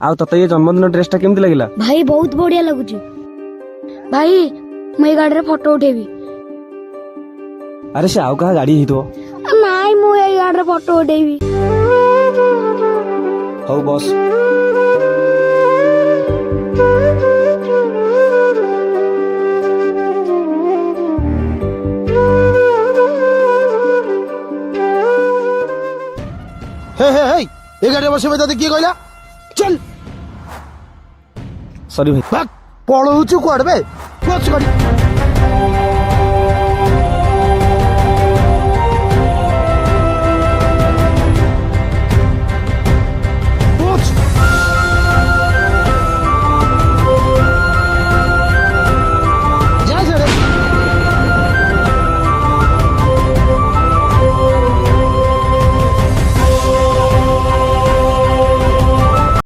आउ तते ये जन्मदिन ड्रेसटा केमती लागिला? भाई बहुत बढ़िया लगुची। भाई मैं गाड़ी रे फोटो उठेबी। अरे से आउ कहा गाड़ी हितो नाई मु ए गाड़ी रे फोटो उठेबी। हौ बस। हे ए गाड़ी बसे तते किए कहला चल सॉरी भाई। भाग पळौछु कुआडे बे बस गाड़ी।